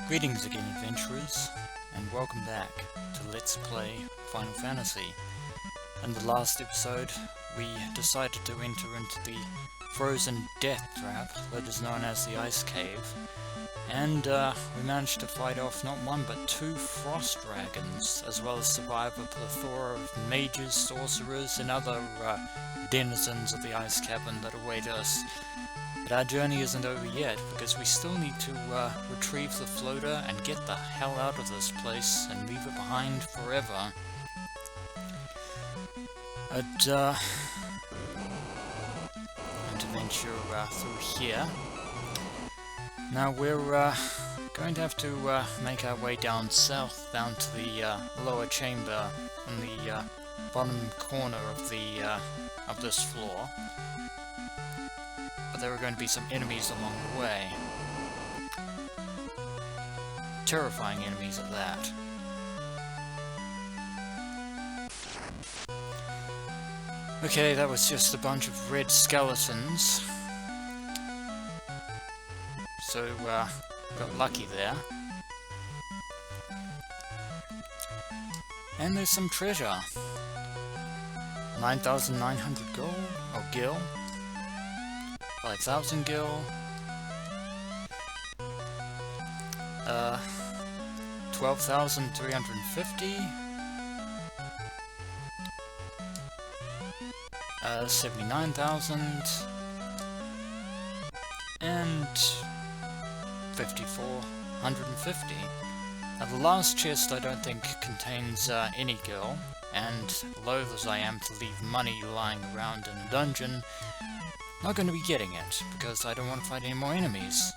Greetings again, adventurers, and welcome back to Let's Play Final Fantasy. In the last episode, we decided to enter into the frozen death trap that is known as the Ice Cave, and we managed to fight off not one but two frost dragons, as well as survive a plethora of mages, sorcerers, and other denizens of the ice cavern that await us. But our journey isn't over yet, because we still need to retrieve the floater and get the hell out of this place and leave it behind forever. But, and to venture through here. Now we're going to have to make our way down south, down to the lower chamber in the bottom corner of this floor. But there are going to be some enemies along the way. Terrifying enemies at that. Okay, that was just a bunch of red skeletons. So, got lucky there. And there's some treasure. 9,900 gold, or gil. 5,000 gil. 12,350. 79,000. And 5,450. Now the last chest I don't think contains any gil, and loath as I am to leave money lying around in a dungeon, not going to be getting it, because I don't want to fight any more enemies.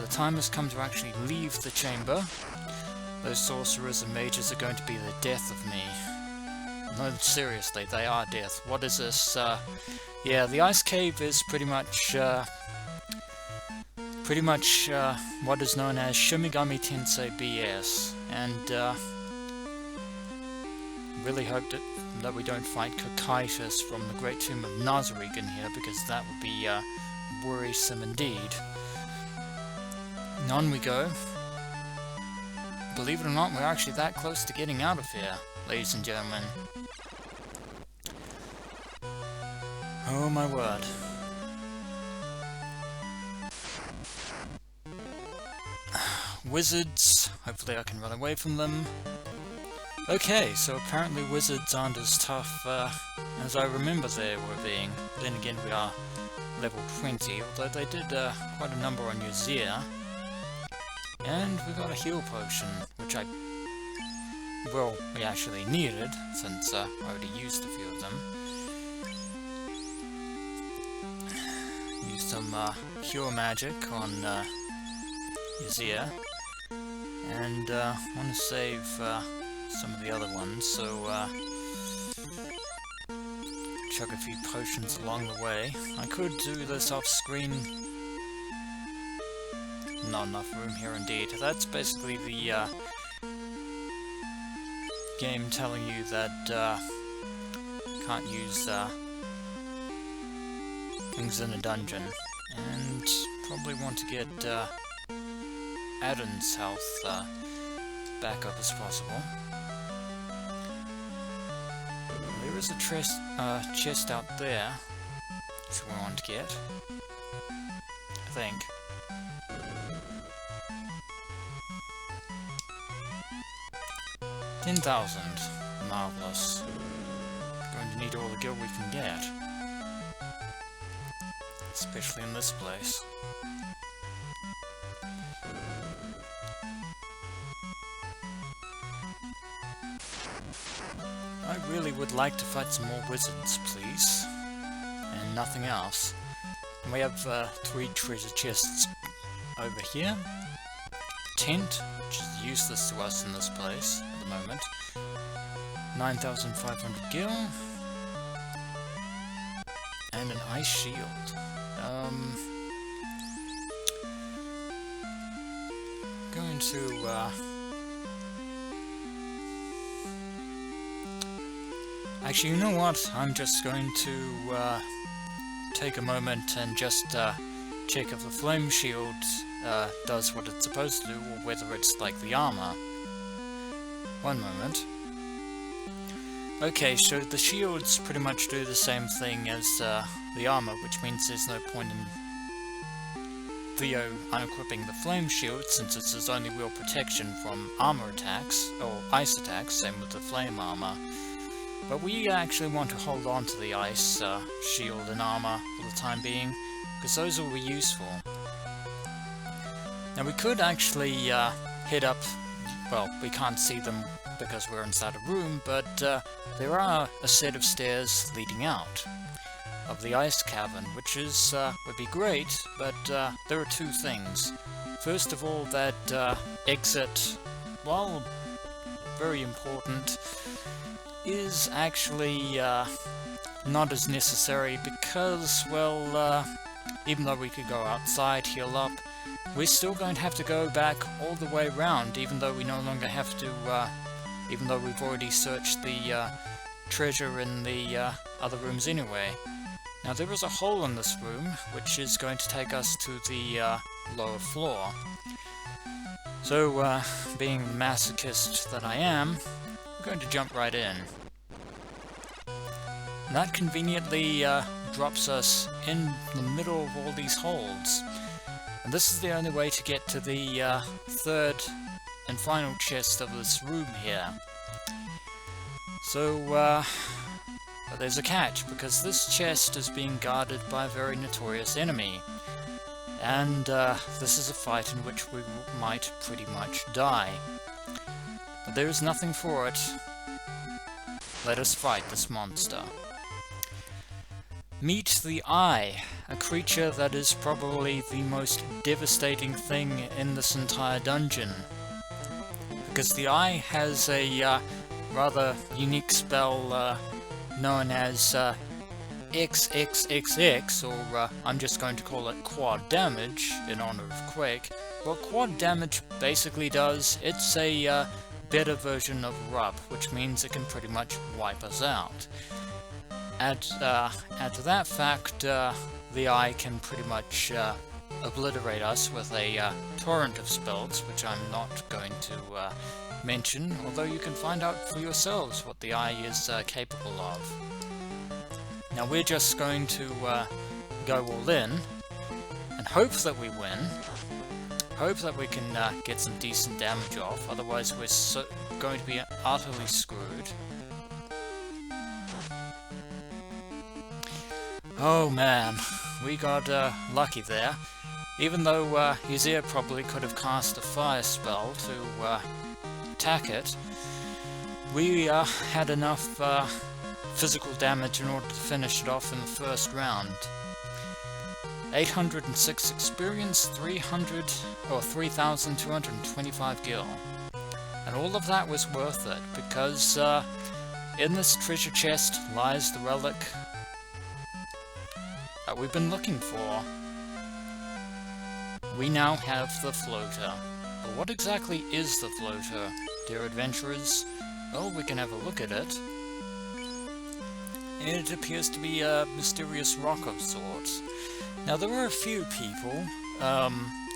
The time has come to actually leave the chamber. Those sorcerers and mages are going to be the death of me. No, seriously, they are death. What is this? Yeah, the ice cave is pretty much what is known as Shin Megami Tensei BS, and really hope that we don't fight Cocytus from the Great Tomb of Nazarick in here, because that would be worrisome indeed. And on we go. Believe it or not, we're actually that close to getting out of here, ladies and gentlemen. Oh my word. Wizards, hopefully I can run away from them. Okay, so apparently wizards aren't as tough as I remember they were being. Then again, we are level 20, although they did quite a number on Ysir. And we got a heal potion, which we actually needed, since I already used a few of them. Used some cure magic on Ysir. And want to save some of the other ones, so chug a few potions along the way. I could do this off screen. Not enough room here indeed. That's basically the game telling you that can't use things in a dungeon, and probably want to get Adon's health back up as possible. There is a chest out there, which we want to get, I think. $10,000. Marvelous. Going to need all the gil we can get. Especially in this place. I really would like to fight some more wizards, please. And nothing else. And we have 3 treasure chests over here. Tent, which is useless to us in this place at the moment. 9,500 gil. And an ice shield. Going to actually, you know what? I'm just going to take a moment and just check if the flame shield does what it's supposed to do, or whether it's like the armor. One moment. Okay, so the shields pretty much do the same thing as the armor, which means there's no point in Theo unequipping the flame shield, since it's his only real protection from armor attacks, or ice attacks, same with the flame armor. But we actually want to hold on to the ice shield and armor for the time being, because those will be useful. Now we could actually head up, well, we can't see them because we're inside a room, but there are a set of stairs leading out of the ice cavern, which is would be great, but there are two things. First of all, that exit, while very important, is actually not as necessary because, well, even though we could go outside, heal up, we're still going to have to go back all the way around, even though we no longer have to, even though we've already searched the treasure in the other rooms anyway. Now there is a hole in this room, which is going to take us to the lower floor. So, being the masochist that I am, I'm going to jump right in. And that conveniently drops us in the middle of all these holds. And this is the only way to get to the third and final chest of this room here. So, but there's a catch, because this chest is being guarded by a very notorious enemy. And this is a fight in which we might pretty much die. But there is nothing for it. Let us fight this monster. Meet the Eye, a creature that is probably the most devastating thing in this entire dungeon. Because the Eye has a rather unique spell known as XXXX, or I'm just going to call it quad damage in honor of Quake. What quad damage basically does, it's a better version of Rub, which means it can pretty much wipe us out. Add to that fact, the Eye can pretty much obliterate us with a torrent of spells, which I'm not going to mention, although you can find out for yourselves what the Eye is capable of. Now we're just going to go all in, and hope that we win, hope that we can get some decent damage off, otherwise we're going to be utterly screwed. Oh man, we got lucky there. Even though Ysir probably could have cast a fire spell to attack it, we had enough physical damage in order to finish it off in the first round. 806 experience, 3,225 gil. And all of that was worth it, because in this treasure chest lies the relic that we've been looking for. We now have the floater. But what exactly is the floater, dear adventurers? Well, we can have a look at it. It appears to be a mysterious rock of sorts. Now, there are a few people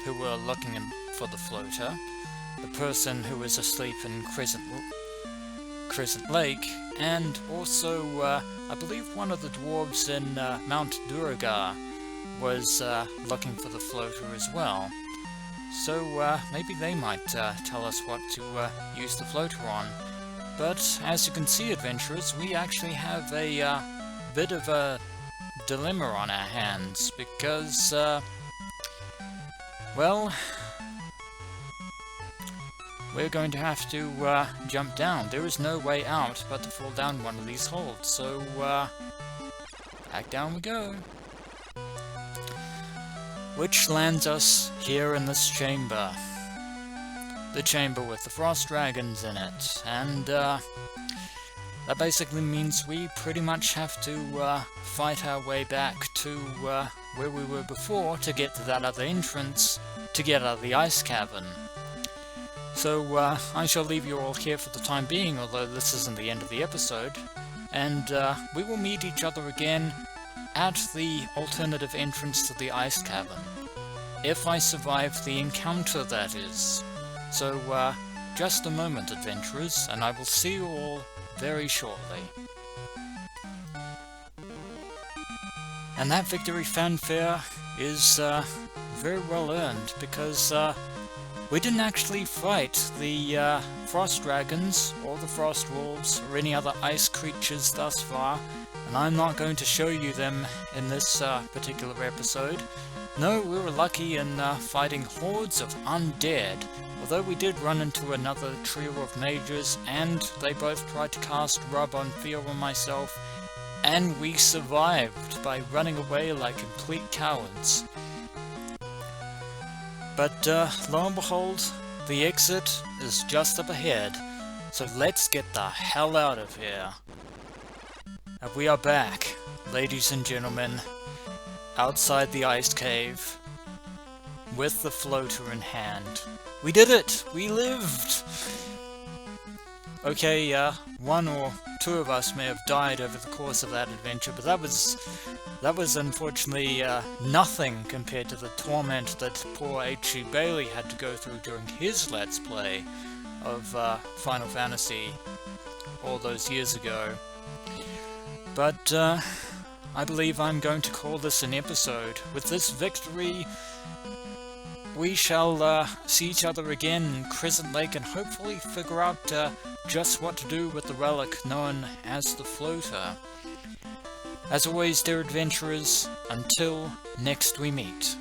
who were looking for the floater. The person who was asleep in Crescent Lake, and also, I believe one of the dwarves in Mount Duragar was looking for the floater as well. So maybe they might tell us what to use the floater on. But as you can see, adventurers, we actually have a bit of a dilemma on our hands, because, well, we're going to have to jump down. There is no way out but to fall down one of these holes, so back down we go. Which lands us here in this chamber. The chamber with the frost dragons in it, and that basically means we pretty much have to fight our way back to where we were before to get to that other entrance, to get out of the ice cavern. So I shall leave you all here for the time being, although this isn't the end of the episode, and we will meet each other again at the alternative entrance to the ice cavern. If I survive the encounter, that is. So, just a moment, adventurers, and I will see you all very shortly. And that victory fanfare is very well earned, because we didn't actually fight the frost dragons, or the frost wolves, or any other ice creatures thus far, and I'm not going to show you them in this particular episode. No, we were lucky in fighting hordes of undead, although we did run into another trio of mages, and they both tried to cast Rub on Fear on myself, and we survived by running away like complete cowards. But lo and behold, the exit is just up ahead, so let's get the hell out of here. And we are back, ladies and gentlemen, outside the ice cave, with the floater in hand. We did it! We lived! Okay, one or two of us may have died over the course of that adventure, but that was unfortunately nothing compared to the torment that poor H.G. Bailey had to go through during his Let's Play of Final Fantasy all those years ago. But I believe I'm going to call this an episode. With this victory, we shall see each other again in Crescent Lake and hopefully figure out just what to do with the relic known as the floater. As always, dear adventurers, until next we meet.